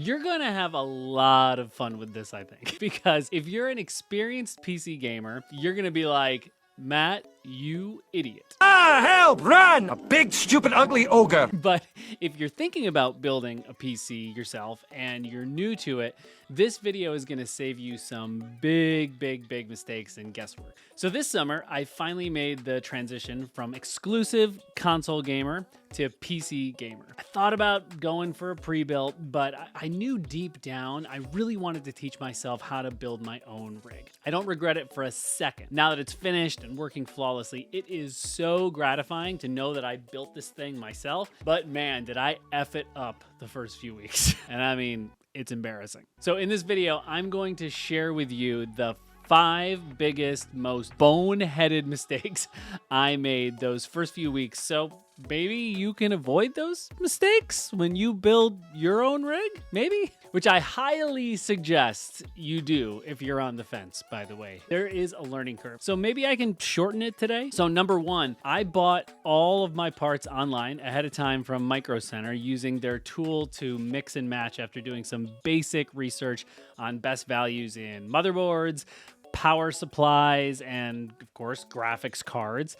You're gonna have a lot of fun with this, I think, because if you're an experienced PC gamer, you're gonna be like, Matt, you idiot. Ah, help! Run! A big, stupid, ugly ogre. But if you're thinking about building a PC yourself and you're new to it, this video is gonna save you some big mistakes and guesswork. So this summer, I finally made the transition from exclusive console gamer to PC gamer. I thought about going for a pre-built, but I knew deep down I really wanted to teach myself how to build my own rig. I don't regret it for a second. Now that it's finished and working flawlessly, it is so gratifying to know that I built this thing myself, but man, did I F it up the first few weeks. And I mean, it's embarrassing. So in this video, I'm going to share with you the 5 biggest, most boneheaded mistakes I made those first few weeks. So maybe you can avoid those mistakes when you build your own rig, maybe? Which I highly suggest you do if you're on the fence, by the way. There is a learning curve. So maybe I can shorten it today. So number 1, I bought all of my parts online ahead of time from Micro Center using their tool to mix and match after doing some basic research on best values in motherboards, power supplies, and of course, graphics cards.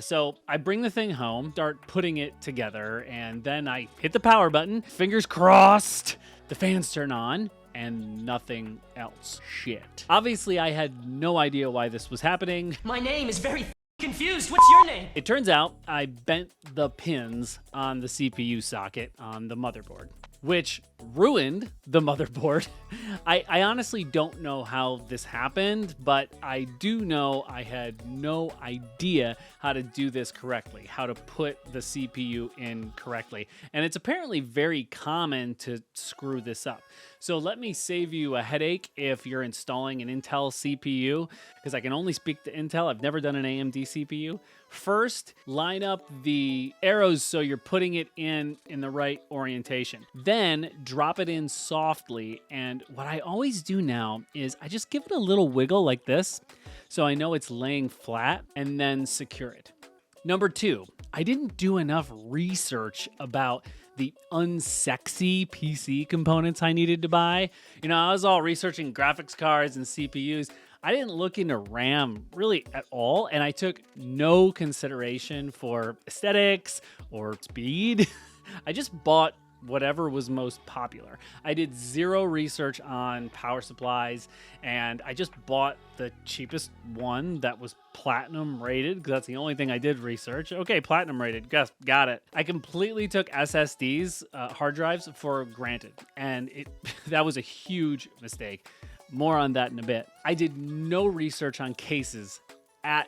So I bring the thing home, start putting it together, and then I hit the power button, fingers crossed, the fans turn on, and nothing else. Shit. Obviously, I had no idea why this was happening. My name is very confused. What's your name? It turns out I bent the pins on the CPU socket on the motherboard, which ruined the motherboard. I honestly don't know how this happened, but I do know I had no idea how to do this correctly, how to put the CPU in correctly. And it's apparently very common to screw this up. So let me save you a headache if you're installing an Intel CPU, because I can only speak to Intel. I've never done an AMD CPU. First, line up the arrows so you're putting it in the right orientation. Then drop it in softly. And what I always do now is I just give it a little wiggle like this so I know it's laying flat, and then secure it. Number 2, I didn't do enough research about the unsexy PC components I needed to buy. You know, I was all researching graphics cards and CPUs. I didn't look into RAM really at all, and I took no consideration for aesthetics or speed. I just bought whatever was most popular. I did zero research on power supplies, and I just bought the cheapest one that was platinum rated, because that's the only thing I did research. Okay, platinum rated, got it. I completely took SSDs, hard drives, for granted, and that was a huge mistake. More on that in a bit. I did no research on cases at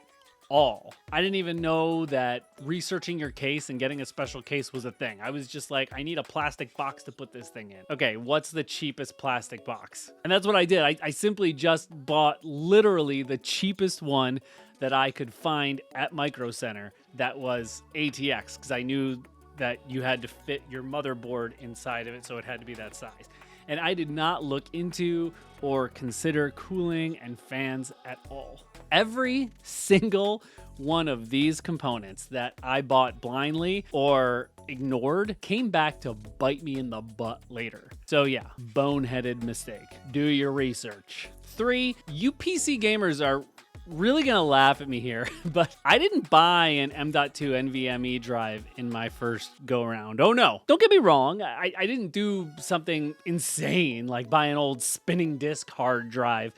all. I didn't even know that researching your case and getting a special case was a thing. I was just like, I need a plastic box to put this thing in. Okay, what's the cheapest plastic box? And that's what I did. I simply just bought literally the cheapest one that I could find at Micro Center that was ATX, because I knew that you had to fit your motherboard inside of it, so it had to be that size. And I did not look into or consider cooling and fans at all. Every single one of these components that I bought blindly or ignored came back to bite me in the butt later. So yeah, boneheaded mistake. Do your research. 3, you PC gamers are really gonna laugh at me here, but I didn't buy an M.2 NVMe drive in my first go around. Oh no, don't get me wrong. I didn't do something insane like buy an old spinning disk hard drive,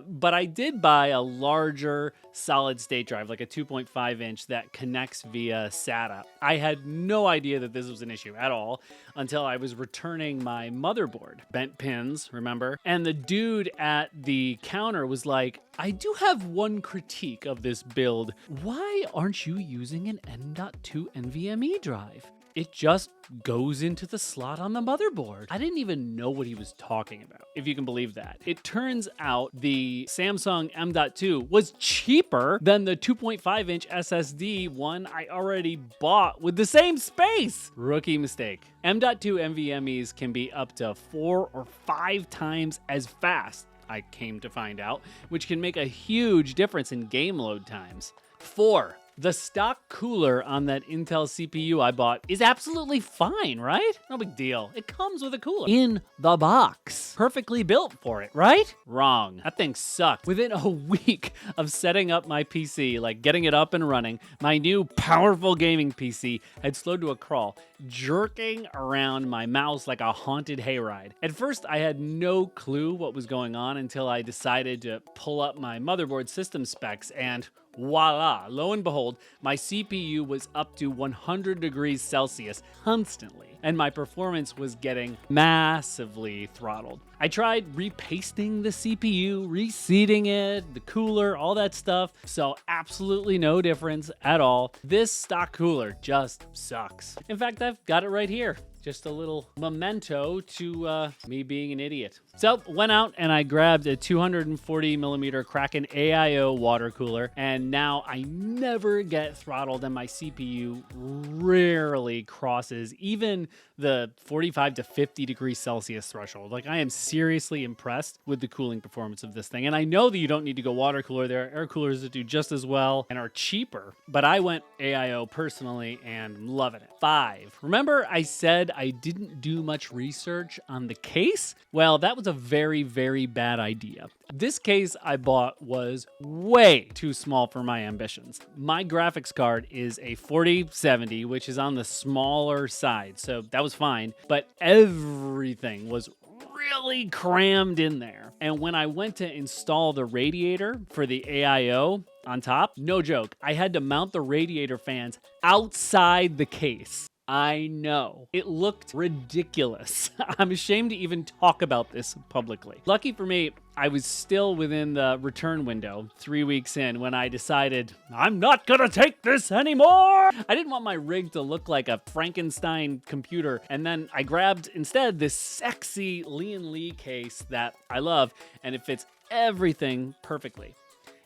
but I did buy a larger solid state drive, like a 2.5 inch that connects via SATA. I had no idea that this was an issue at all until I was returning my motherboard. Bent pins, remember? And the dude at the counter was like, I do have one critique of this build. Why aren't you using an M.2 NVMe drive? It just goes into the slot on the motherboard. I didn't even know what he was talking about, if you can believe that. It turns out the Samsung M.2 was cheaper than the 2.5 inch SSD one I already bought with the same space. Rookie mistake. M.2 NVMEs can be up to 4 or 5 times as fast, I came to find out, which can make a huge difference in game load times. 4, The stock cooler on that Intel CPU I bought is absolutely fine, right? No big deal. It comes with a cooler in the box. Perfectly built for it, right? Wrong. That thing sucked. Within a week of setting up my PC, like getting it up and running, my new powerful gaming PC had slowed to a crawl, jerking around my mouse like a haunted hayride. At first, I had no clue what was going on until I decided to pull up my motherboard system specs, and voila, lo and behold, my CPU was up to 100 degrees Celsius constantly, and my performance was getting massively throttled. I tried repasting the CPU, reseating it, the cooler, all that stuff, so absolutely no difference at all. This stock cooler just sucks. In fact, I've got it right here. Just a little memento to me being an idiot. So went out and I grabbed a 240 millimeter Kraken AIO water cooler, and now I never get throttled and my CPU rarely crosses even the 45 to 50 degrees Celsius threshold. Like, I am seriously impressed with the cooling performance of this thing. And I know that you don't need to go water cooler. There are air coolers that do just as well and are cheaper, but I went AIO personally and I'm loving it. 5. Remember I said I didn't do much research on the case? Well, that was a very, very bad idea. This case I bought was way too small for my ambitions. My graphics card is a 4070, which is on the smaller side, so that was fine, but everything was really crammed in there. And when I went to install the radiator for the AIO on top, no joke, I had to mount the radiator fans outside the case. I know. It looked ridiculous. I'm ashamed to even talk about this publicly. Lucky for me, I was still within the return window 3 weeks in when I decided, I'm not gonna take this anymore! I didn't want my rig to look like a Frankenstein computer, and then I grabbed instead this sexy Lian Li case that I love, and it fits everything perfectly.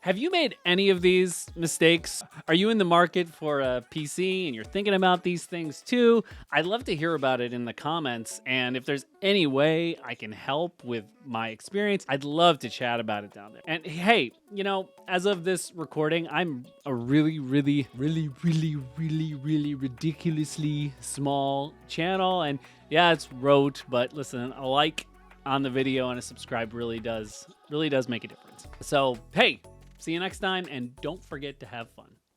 Have you made any of these mistakes? Are you in the market for a PC and you're thinking about these things too? I'd love to hear about it in the comments, and if there's any way I can help with my experience, I'd love to chat about it down there. And hey, you know, as of this recording, I'm a really ridiculously small channel, and yeah, it's rote, but listen, a like on the video and a subscribe really does make a difference. So, hey, see you next time, and don't forget to have fun.